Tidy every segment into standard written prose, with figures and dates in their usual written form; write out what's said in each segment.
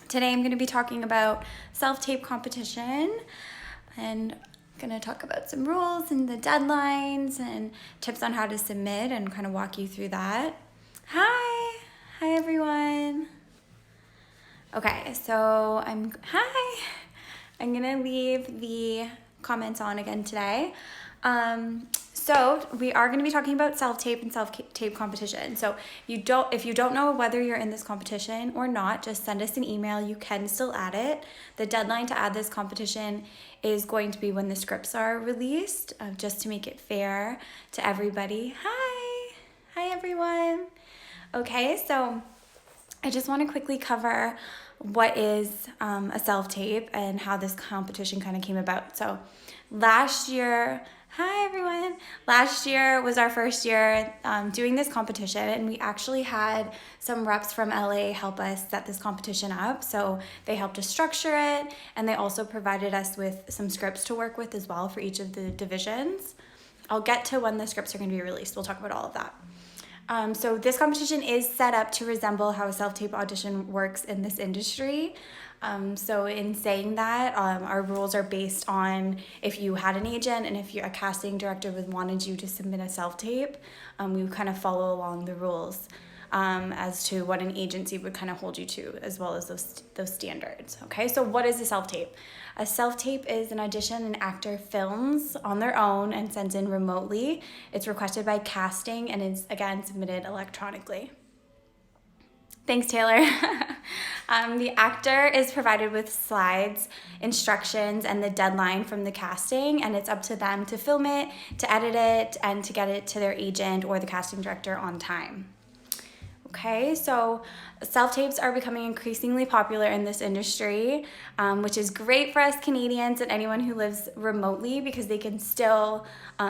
Today I'm going to be talking about self-tape competition and going to talk about some rules and the deadlines and tips on how to submit and kind of walk you through that. Hi everyone. Okay, so I'm going to leave the comments on again today. So we are going to be talking about self-tape and self-tape competition. So if you don't know whether you're in this competition or not, just send us an email. You can still add it. The deadline to add this competition is going to be when the scripts are released, just to make it fair to everybody. Hi everyone. Okay, so I just want to quickly cover what is a self-tape and how this competition kind of came about. So last year, hi everyone. Last year was our first year doing this competition, and we actually had some reps from LA help us set this competition up. So they helped us structure it, and they also provided us with some scripts to work with as well for each of the divisions. I'll get to when the scripts are going to be released. We'll talk about all of that. So this competition is set up to resemble how a self-tape audition works in this industry. So in saying that, our rules are based on if you had an agent and if a casting director wanted you to submit a self-tape, we would kind of follow along the rules as to what an agency would kind of hold you to, as well as those standards. Okay, so what is a self-tape? A self-tape is an audition an actor films on their own and sends in remotely. It's requested by casting and is, again, submitted electronically. Thanks, Taylor. The actor is provided with slides, instructions, and the deadline from the casting, and it's up to them to film it, to edit it, and to get it to their agent or the casting director on time. Okay, so self-tapes are becoming increasingly popular in this industry, which is great for us Canadians and anyone who lives remotely, because they can still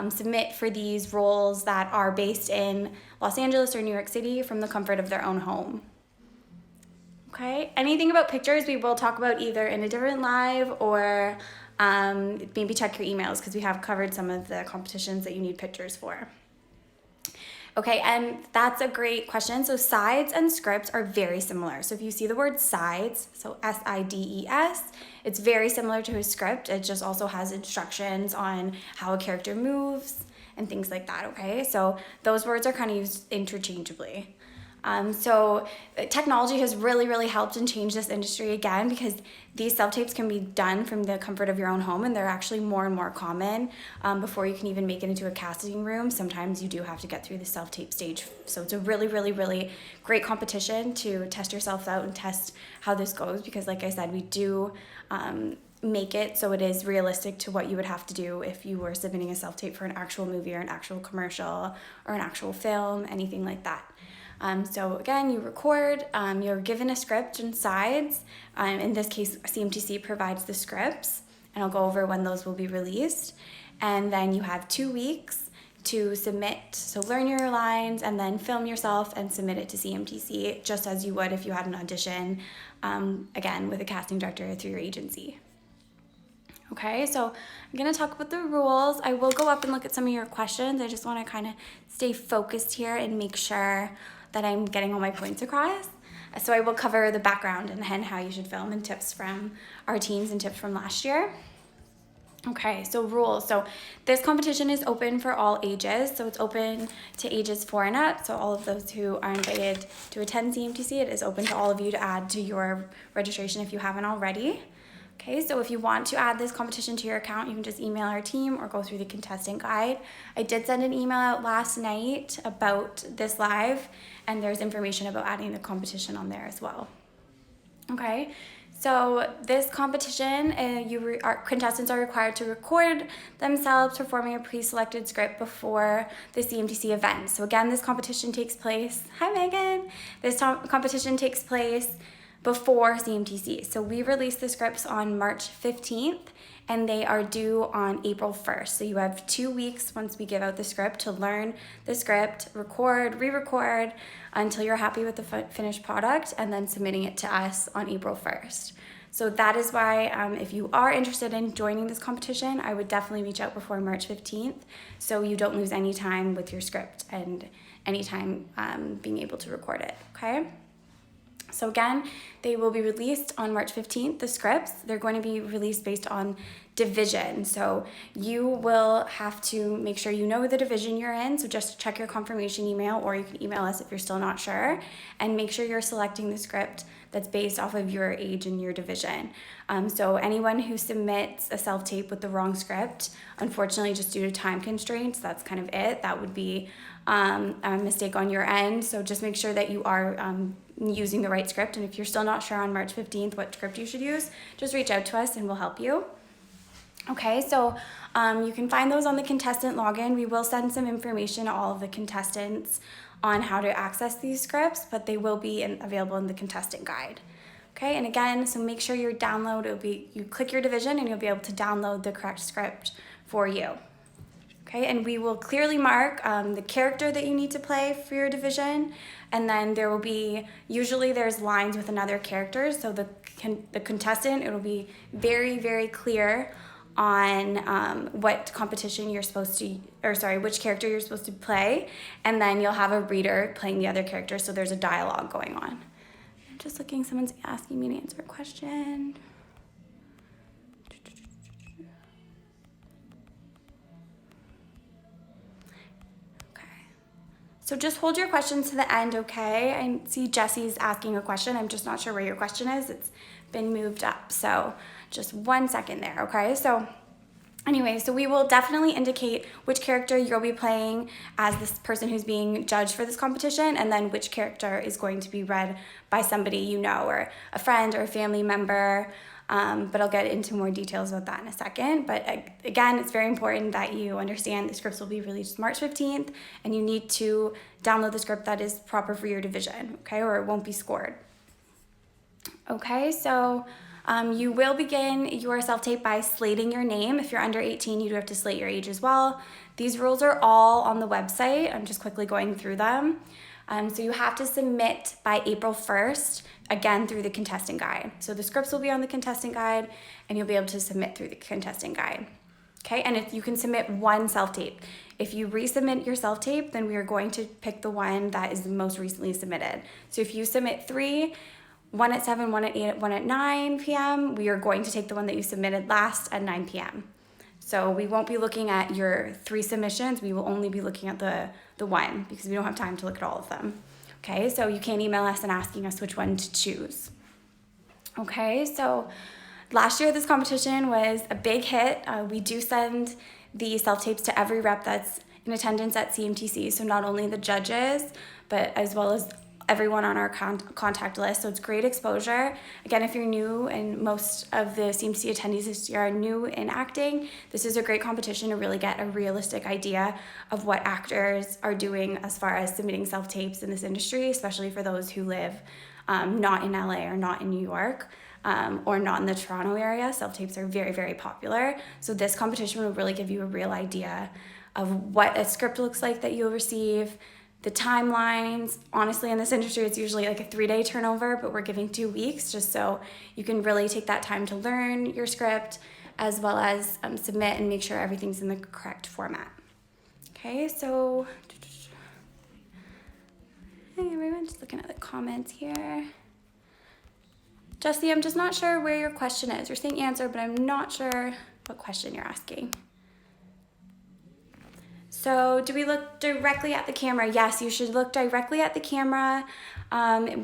submit for these roles that are based in Los Angeles or New York City from the comfort of their own home. Okay, anything about pictures we will talk about either in a different live or maybe check your emails, because we have covered some of the competitions that you need pictures for. Okay, and that's a great question. So sides and scripts are very similar. So if you see the word sides, so SIDES, it's very similar to a script. It just also has instructions on how a character moves and things like that, okay? So those words are kind of used interchangeably. So technology has really helped and changed this industry again, because these self-tapes can be done from the comfort of your own home, and they're actually more and more common. Before you can even make it into a casting room, sometimes you do have to get through the self-tape stage. So it's a really great competition to test yourself out and test how this goes, because like I said, we do make it so it is realistic to what you would have to do if you were submitting a self-tape for an actual movie or an actual commercial or an actual film, anything like that. So again, you record, you're given a script and sides. In this case, CMTC provides the scripts, and I'll go over when those will be released. And then you have 2 weeks to submit. So learn your lines and then film yourself and submit it to CMTC, just as you would if you had an audition, again, with a casting director through your agency. Okay, so I'm going to talk about the rules. I will go up and look at some of your questions. I just want to kind of stay focused here and make sure that I'm getting all my points across. So I will cover the background and how you should film and tips from our teams and tips from last year. Okay, so rules. So this competition is open for all ages. So it's open to ages 4 and up. So all of those who are invited to attend CMTC, it is open to all of you to add to your registration if you haven't already. Okay, so if you want to add this competition to your account, you can just email our team or go through the contestant guide. I did send an email out last night about this live, and there's information about adding the competition on there as well. Okay, so this competition, contestants are required to record themselves performing a pre-selected script before the CMTC event. So again, this competition takes place, hi Megan, this competition takes place before CMTC. So we released the scripts on March 15th, and they are due on April 1st. So you have 2 weeks once we give out the script to learn the script, record, re-record until you're happy with the finished product, and then submitting it to us on April 1st. So that is why if you are interested in joining this competition, I would definitely reach out before March 15th so you don't lose any time with your script and any time being able to record it, okay? So again, they will be released on March 15th, the scripts. They're going to be released based on division. So you will have to make sure you know the division you're in. So just check your confirmation email, or you can email us if you're still not sure, and make sure you're selecting the script that's based off of your age and your division. So anyone who submits a self-tape with the wrong script, unfortunately, just due to time constraints, that's kind of it. That would be a mistake on your end. So just make sure that you are using the right script. And if you're still not sure on March 15th what script you should use, just reach out to us and we'll help you. Okay, so you can find those on the contestant login. We will send some information to all of the contestants on how to access these scripts, but they will be available in the contestant guide. Okay, and again, so make sure you click your division and you'll be able to download the correct script for you. Okay, and we will clearly mark the character that you need to play for your division, and then there will be, usually there's lines with another character, so the contestant, it'll be very, very clear on what competition you're supposed to, which character you're supposed to play, and then you'll have a reader playing the other character, so there's a dialogue going on. I'm just looking, someone's asking me to answer a question. So just hold your questions to the end, okay? I see Jesse's asking a question. I'm just not sure where your question is. It's been moved up. So just 1 second there, okay? So anyway, so we will definitely indicate which character you'll be playing as this person who's being judged for this competition, and then which character is going to be read by somebody you know, or a friend or a family member. But I'll get into more details about that in a second. But again, it's very important that you understand the scripts will be released March 15th, and you need to download the script that is proper for your division, okay, or it won't be scored. Okay, so you will begin your self-tape by slating your name. If you're under 18, you do have to slate your age as well. These rules are all on the website. I'm just quickly going through them. So you have to submit by April 1st, again, through the contestant guide. So the scripts will be on the contestant guide, and you'll be able to submit through the contestant guide. Okay, and if you can submit one self-tape. If you resubmit your self-tape, then we are going to pick the one that is the most recently submitted. So if you submit 3, one at 7, one at 8, one at 9 p.m., we are going to take the one that you submitted last at 9 p.m. So we won't be looking at your 3 submissions. We will only be looking at the one, because we don't have time to look at all of them. Okay, so you can email us and asking us which one to choose. Okay, so last year this competition was a big hit. We do send the self-tapes to every rep that's in attendance at CMTC. So not only the judges, but as well as everyone on our contact list. So it's great exposure. Again, if you're new, and most of the CMTC attendees this year are new in acting, this is a great competition to really get a realistic idea of what actors are doing as far as submitting self-tapes in this industry, especially for those who live not in LA or not in New York. Or not in the Toronto area. Self-tapes are very, very popular. So this competition will really give you a real idea of what a script looks like that you'll receive, the timelines. Honestly, in this industry, it's usually like a 3-day turnover, but we're giving 2 weeks just so you can really take that time to learn your script, as well as submit and make sure everything's in the correct format. Okay, so hey everyone, just looking at the comments here. Jesse, I'm just not sure where your question is. You're saying answer, but I'm not sure what question you're asking. So do we look directly at the camera? Yes, you should look directly at the camera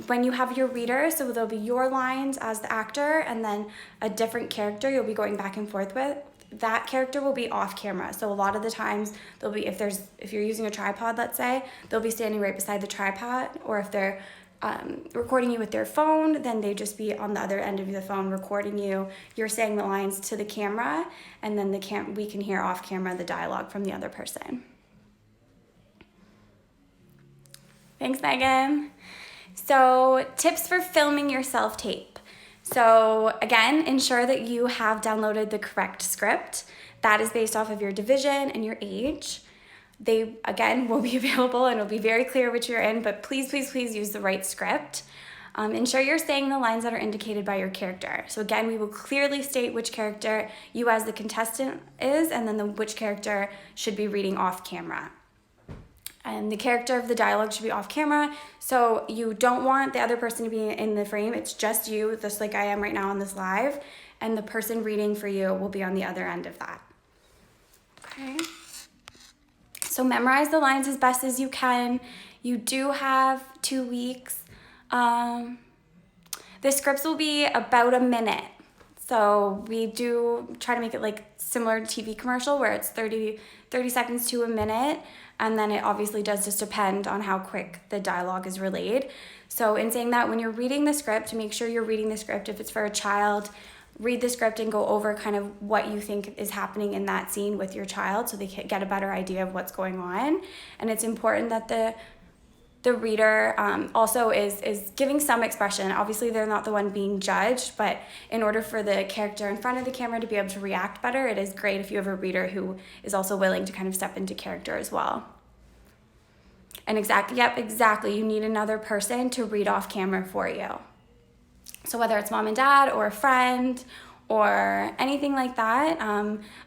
when you have your reader. So there'll be your lines as the actor, and then a different character you'll be going back and forth with. That character will be off camera. So a lot of the times they'll be, if you're using a tripod, let's say, they'll be standing right beside the tripod, or if they're recording you with their phone, then they just be on the other end of the phone recording you. You're saying the lines to the camera, and then we can hear off camera the dialogue from the other person. Thanks, Megan. So tips for filming your self-tape. So again, ensure that you have downloaded the correct script. That is based off of your division and your age. They, again, will be available, and it'll be very clear which you're in, but please, please, please use the right script. Ensure you're saying the lines that are indicated by your character. So again, we will clearly state which character you as the contestant is, and then which character should be reading off camera. And the character of the dialogue should be off camera. So you don't want the other person to be in the frame. It's just you, just like I am right now on this live. And the person reading for you will be on the other end of that. Okay. So memorize the lines as best as you can. You do have 2 weeks. The scripts will be about a minute. So we do try to make it like similar to TV commercial where it's 30 seconds to a minute. And then it obviously does just depend on how quick the dialogue is relayed. So in saying that, when you're reading the script, make sure you're reading the script. If it's for a child, read the script and go over kind of what you think is happening in that scene with your child so they can get a better idea of what's going on. And it's important that the reader also is giving some expression. Obviously, they're not the one being judged, but in order for the character in front of the camera to be able to react better, it is great if you have a reader who is also willing to kind of step into character as well. And exactly, you need another person to read off camera for you. So whether it's mom and dad or a friend or anything like that,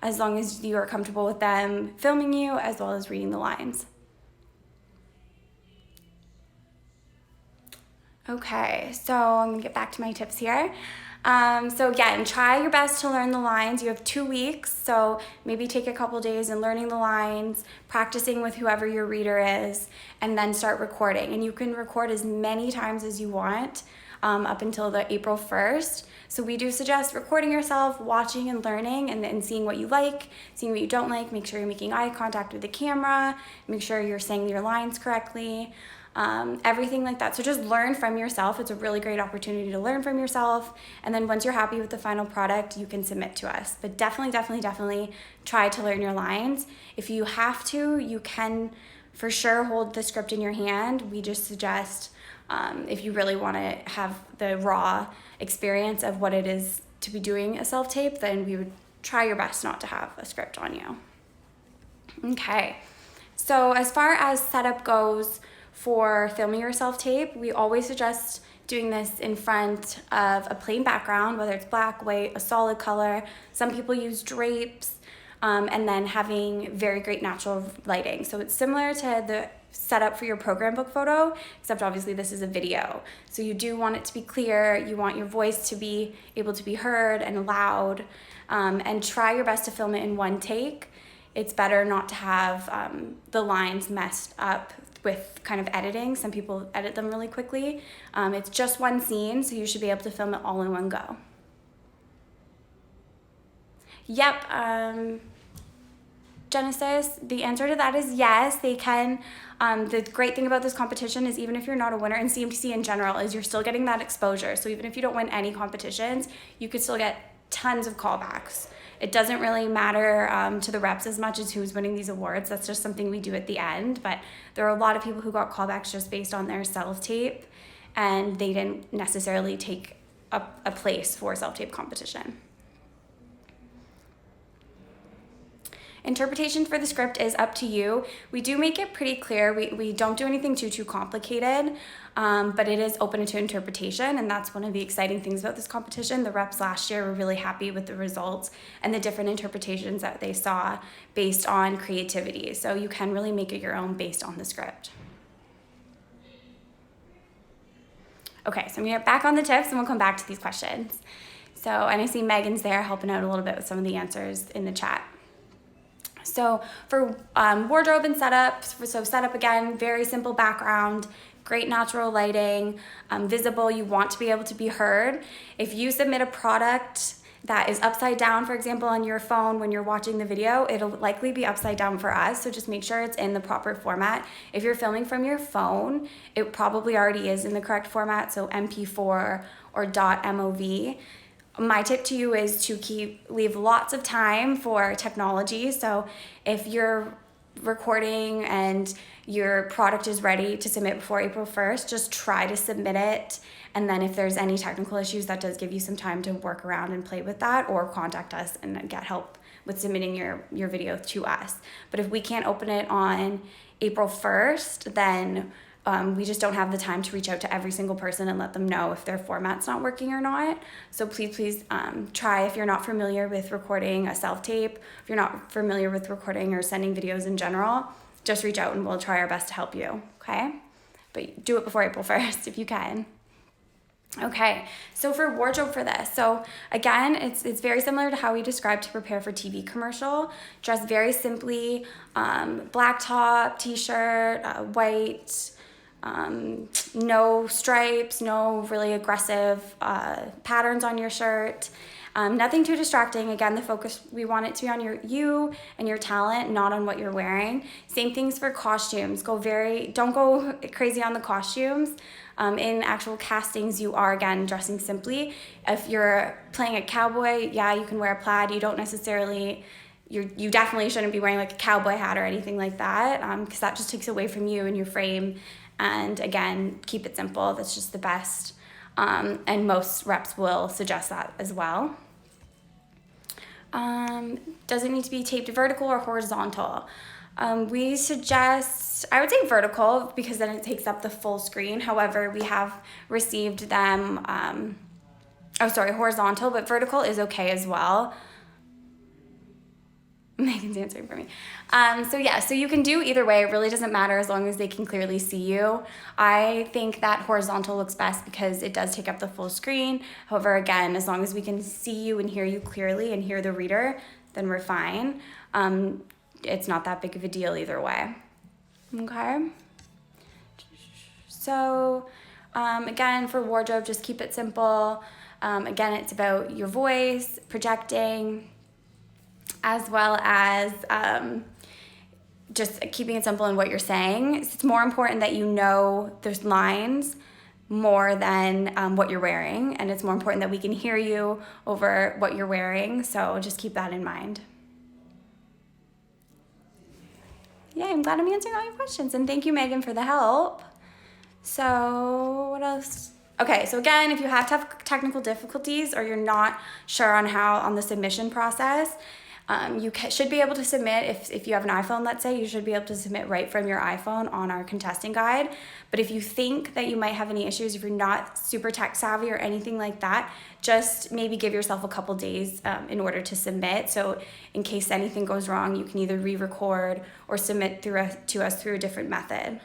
as long as you are comfortable with them filming you as well as reading the lines. Okay, so I'm gonna get back to my tips here. So again, try your best to learn the lines. You have 2 weeks, so maybe take a couple days in learning the lines, practicing with whoever your reader is, and then start recording. And you can record as many times as you want up until the April 1st. So we do suggest recording yourself, watching and learning, and then seeing what you like, seeing what you don't like. Make sure you're making eye contact with the camera, make sure you're saying your lines correctly. Everything like that. So just learn from yourself. It's a really great opportunity to learn from yourself. And then once you're happy with the final product, you can submit to us. But definitely try to learn your lines. If you have to, you can for sure hold the script in your hand. We just suggest if you really want to have the raw experience of what it is to be doing a self-tape, then we would try your best not to have a script on you. Okay, so as far as setup goes, for filming your self-tape, we always suggest doing this in front of a plain background, whether it's black, white, a solid color. Some people use drapes, and then having very great natural lighting. So it's similar to the setup for your program book photo, except obviously this is a video. So you do want it to be clear, you want your voice to be able to be heard and loud, and try your best to film it in one take. It's better not to have the lines messed up with kind of editing. Some people edit them really quickly. It's just one scene, so you should be able to film it all in one go. Yep, Genesis, the answer to that is yes, they can. The great thing about this competition is even if you're not a winner in CMTC in general, is you're still getting that exposure. So even if you don't win any competitions, you could still get tons of callbacks. It doesn't really matter to the reps as much as who's winning these awards. That's just something we do at the end. But there are a lot of people who got callbacks just based on their self-tape, and they didn't necessarily take a place for self-tape competition. Interpretation for the script is up to you. We do make it pretty clear. We don't do anything too complicated, but it is open to interpretation, and that's one of the exciting things about this competition. The reps last year were really happy with the results and the different interpretations that they saw based on creativity. So you can really make it your own based on the script. Okay, so I'm gonna get back on the tips and we'll come back to these questions. So, and I see Megan's there helping out a little bit with some of the answers in the chat. So for wardrobe and setup, so setup again, very simple background, great natural lighting, visible, you want to be able to be heard. If you submit a product that is upside down, for example, on your phone when you're watching the video, it'll likely be upside down for us, so just make sure it's in the proper format. If you're filming from your phone, it probably already is in the correct format, so MP4 or .mov. My tip to you is to leave lots of time for technology. So if you're recording and your product is ready to submit before April 1st, just try to submit it. And then if there's any technical issues, that does give you some time to work around and play with that, or contact us and get help with submitting your video to us. But if we can't open it on April 1st, then we just don't have the time to reach out to every single person and let them know if their format's not working or not. So please try, if you're not familiar with recording a self-tape, if you're not familiar with recording or sending videos in general, just reach out and we'll try our best to help you, okay? But do it before April 1st if you can. Okay, so for wardrobe for this, so again, it's very similar to how we described to prepare for TV commercial. Dress very simply, black top, t-shirt, white, no stripes, no really aggressive patterns on your shirt. Nothing too distracting. Again, the focus, we want it to be on you and your talent, not on what you're wearing. Same things for costumes. Don't go crazy on the costumes. In actual castings, you are, again, dressing simply. If you're playing a cowboy, yeah, you can wear a plaid. You definitely shouldn't be wearing like a cowboy hat or anything like that, because that just takes away from you and your frame. And again, keep it simple. That's just the best. And most reps will suggest that as well. Does it need to be taped vertical or horizontal? We suggest, I would say vertical, because then it takes up the full screen. However, we have received them, horizontal, but vertical is okay as well. Megan's answering for me. So you can do either way. It really doesn't matter as long as they can clearly see you. I think that horizontal looks best because it does take up the full screen. However, again, as long as we can see you and hear you clearly and hear the reader, then we're fine. It's not that big of a deal either way. Okay. So, again, for wardrobe, just keep it simple. Again, it's about your voice, projecting, as well as just keeping it simple in what you're saying. It's more important that you know those lines more than what you're wearing, and it's more important that we can hear you over what you're wearing, so just keep that in mind. Yeah, I'm glad I'm answering all your questions, and thank you, Megan, for the help. So what else? Okay, so again, if you have technical difficulties or you're not sure on the submission process, you should be able to submit, if you have an iPhone, let's say, you should be able to submit right from your iPhone on our contestant guide. But if you think that you might have any issues, if you're not super tech savvy or anything like that, just maybe give yourself a couple days in order to submit. So in case anything goes wrong, you can either re-record or submit to us through a different method.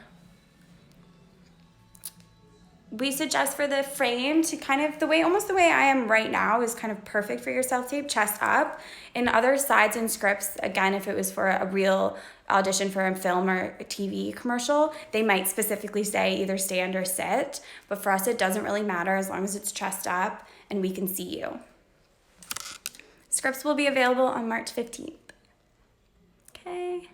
We suggest for the frame to kind of almost the way I am right now is kind of perfect for your self-tape, chest up. In other sides and scripts, again, if it was for a real audition for a film or a TV commercial, they might specifically say either stand or sit. But for us, it doesn't really matter as long as it's chest up and we can see you. Scripts will be available on March 15th. Okay.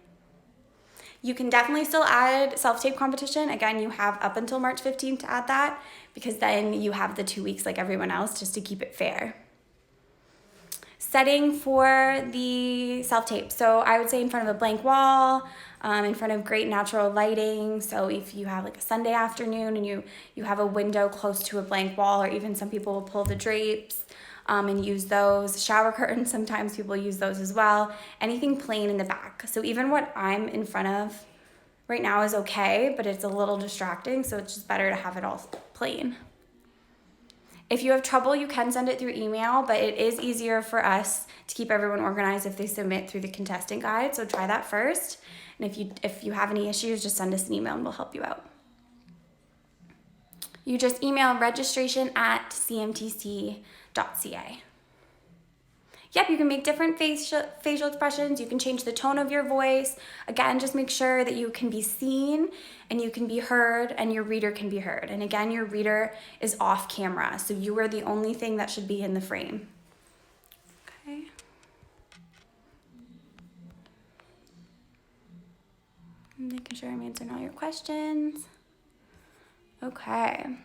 You can definitely still add self-tape competition. Again, you have up until March 15th to add that, because then you have the 2 weeks like everyone else, just to keep it fair. Setting for the self-tape. So I would say in front of a blank wall, in front of great natural lighting. So if you have like a Sunday afternoon and you have a window close to a blank wall, or even some people will pull the drapes and use those. Shower curtains, sometimes people use those as well. Anything plain in the back. So even what I'm in front of right now is okay, but it's a little distracting, so it's just better to have it all plain. If you have trouble, you can send it through email, but it is easier for us to keep everyone organized if they submit through the contestant guide, so try that first. And if you have any issues, just send us an email and we'll help you out. You just email registration@cmtc.ca. Yep, you can make different facial expressions. You can change the tone of your voice. Again, just make sure that you can be seen and you can be heard and your reader can be heard. And again, your reader is off camera, so you are the only thing that should be in the frame. Okay. I'm making sure I'm answering all your questions. Okay.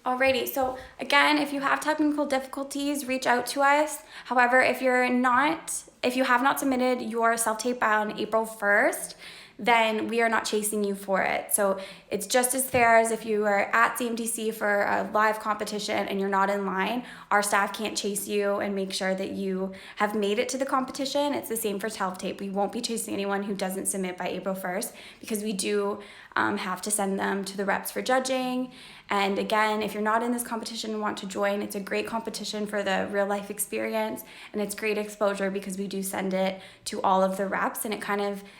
Alrighty, so again, if you have technical difficulties, reach out to us. However, if you have not submitted your self-tape by on April 1st, then we are not chasing you for it. So it's just as fair as if you are at CMTC for a live competition and you're not in line, our staff can't chase you and make sure that you have made it to the competition. It's the same for self-tape. We won't be chasing anyone who doesn't submit by April 1st because we do have to send them to the reps for judging. And again, if you're not in this competition and want to join, it's a great competition for the real life experience, and it's great exposure because we do send it to all of the reps, and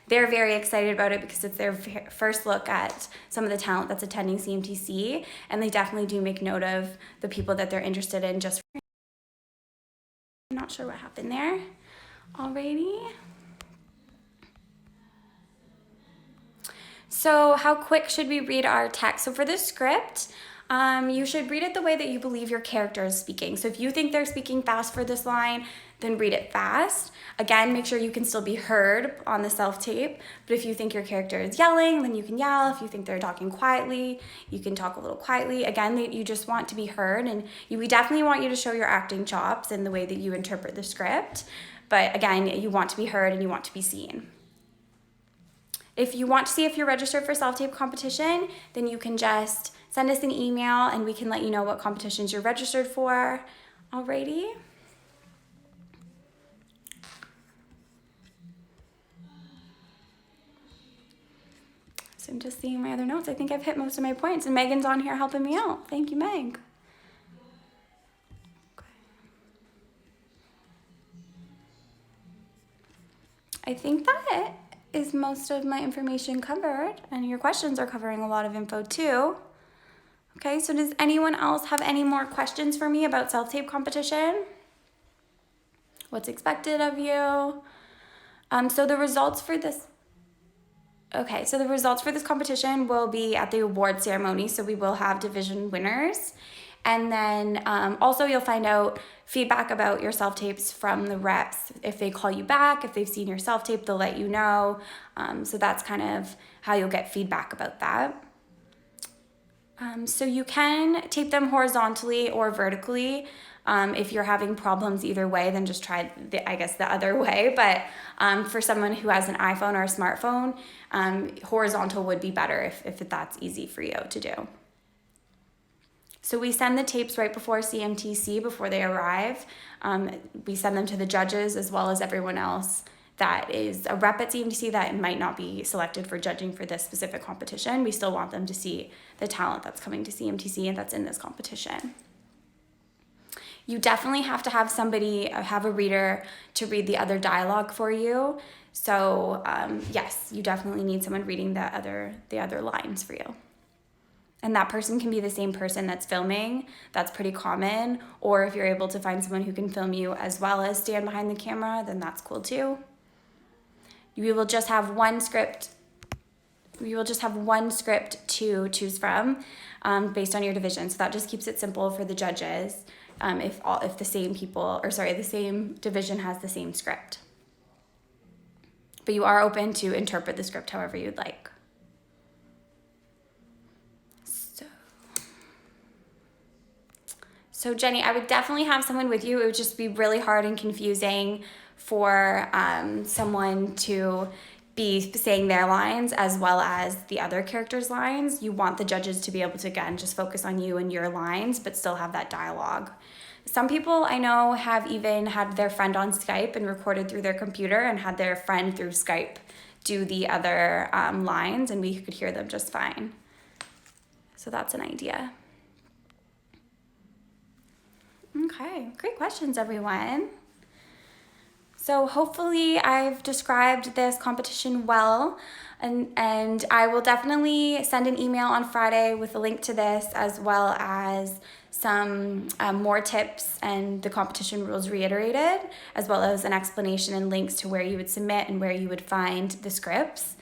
they're very excited about it because it's their first look at some of the talent that's attending CMTC, and they definitely do make note of the people that they're interested in. I'm not sure what happened there. Alrighty. So how quick should we read our text? So for this script, you should read it the way that you believe your character is speaking. So if you think they're speaking fast for this line, then read it fast. Again, make sure you can still be heard on the self-tape. But if you think your character is yelling, then you can yell. If you think they're talking quietly, you can talk a little quietly. Again, you just want to be heard, and we definitely want you to show your acting chops in the way that you interpret the script. But again, you want to be heard and you want to be seen. If you want to see if you're registered for self-tape competition, then you can just send us an email and we can let you know what competitions you're registered for. Alrighty. So I'm just seeing my other notes. I think I've hit most of my points, and Megan's on here helping me out. Thank you, Meg. Okay. I think that is most of my information covered, and your questions are covering a lot of info too. Okay, so does anyone else have any more questions for me about self-tape competition? What's expected of you? So the results for this competition will be at the award ceremony, so we will have division winners. And then also you'll find out feedback about your self-tapes from the reps. If they call you back, if they've seen your self-tape, they'll let you know. So that's kind of how you'll get feedback about that. So you can tape them horizontally or vertically. If you're having problems either way, then just try the other way. But for someone who has an iPhone or a smartphone, horizontal would be better if that's easy for you to do. So we send the tapes right before CMTC, before they arrive. We send them to the judges as well as everyone else that is a rep at CMTC that might not be selected for judging for this specific competition. We still want them to see the talent that's coming to CMTC and that's in this competition. You definitely have to have have a reader to read the other dialogue for you. So yes, you definitely need someone reading the other lines for you. And that person can be the same person that's filming. That's pretty common. Or if you're able to find someone who can film you as well as stand behind the camera, then that's cool too. We will just have one script. To choose from based on your division. So that just keeps it simple for the judges. If the same division has the same script. But you are open to interpret the script however you'd like. So Jenny, I would definitely have someone with you. It would just be really hard and confusing for someone to be saying their lines as well as the other characters' lines. You want the judges to be able to, again, just focus on you and your lines, but still have that dialogue. Some people I know have even had their friend on Skype and recorded through their computer and had their friend through Skype do the other lines, and we could hear them just fine. So that's an idea. Okay, great questions, everyone. So hopefully I've described this competition well, and I will definitely send an email on Friday with a link to this as well as some more tips and the competition rules reiterated, as well as an explanation and links to where you would submit and where you would find the scripts.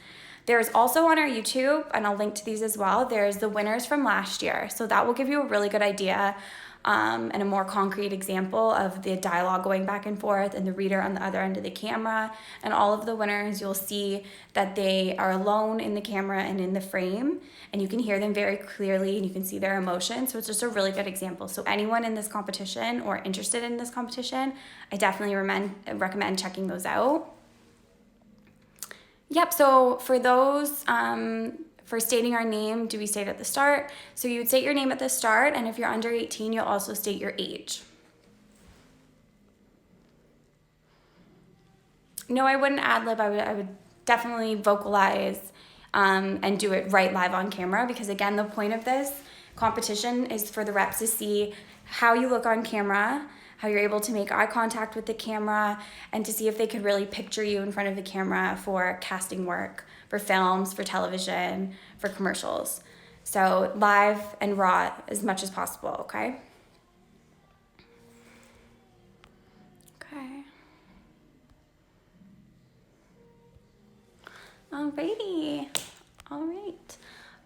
There's also on our YouTube, and I'll link to these as well, there's the winners from last year. So that will give you a really good idea and a more concrete example of the dialogue going back and forth and the reader on the other end of the camera. And all of the winners, you'll see that they are alone in the camera and in the frame, and you can hear them very clearly and you can see their emotion. So it's just a really good example. So anyone in this competition or interested in this competition, I definitely recommend checking those out. Yep, so for those, for stating our name, do we state at the start? So you would state your name at the start, and if you're under 18, you'll also state your age. No, I wouldn't ad-lib. I would definitely vocalize and do it right live on camera, because again, the point of this competition is for the reps to see how you look on camera, how you're able to make eye contact with the camera, and to see if they could really picture you in front of the camera for casting work, for films, for television, for commercials. So live and raw as much as possible, okay? Okay. Alrighty. All right.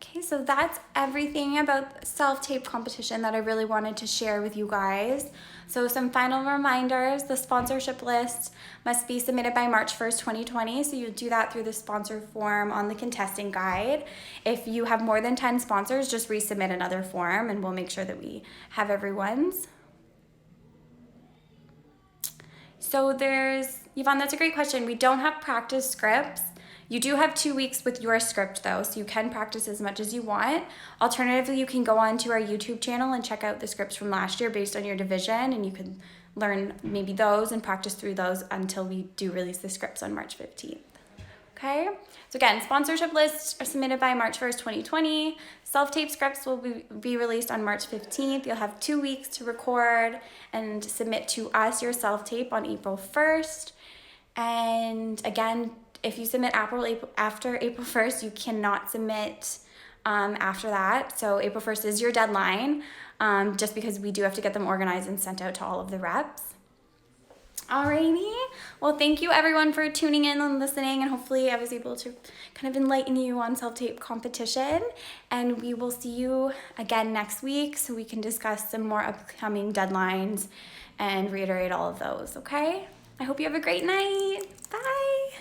Okay, so that's everything about self-tape competition that I really wanted to share with you guys. So some final reminders: the sponsorship list must be submitted by March 1st, 2020. So you'll do that through the sponsor form on the contestant guide. If you have more than 10 sponsors, just resubmit another form and we'll make sure that we have everyone's. So Yvonne, that's a great question. We don't have practice scripts. You do have 2 weeks with your script though, so you can practice as much as you want. Alternatively, you can go onto our YouTube channel and check out the scripts from last year based on your division, and you can learn maybe those and practice through those until we do release the scripts on March 15th. Okay, so again, sponsorship lists are submitted by March 1st, 2020. Self-tape scripts will be released on March 15th. You'll have 2 weeks to record and submit to us your self-tape on April 1st. And again, if you submit after April 1st, you cannot submit after that. So April 1st is your deadline, just because we do have to get them organized and sent out to all of the reps. Alrighty. Well, thank you everyone for tuning in and listening, and hopefully I was able to kind of enlighten you on self-tape competition. And we will see you again next week so we can discuss some more upcoming deadlines and reiterate all of those, okay? I hope you have a great night. Bye.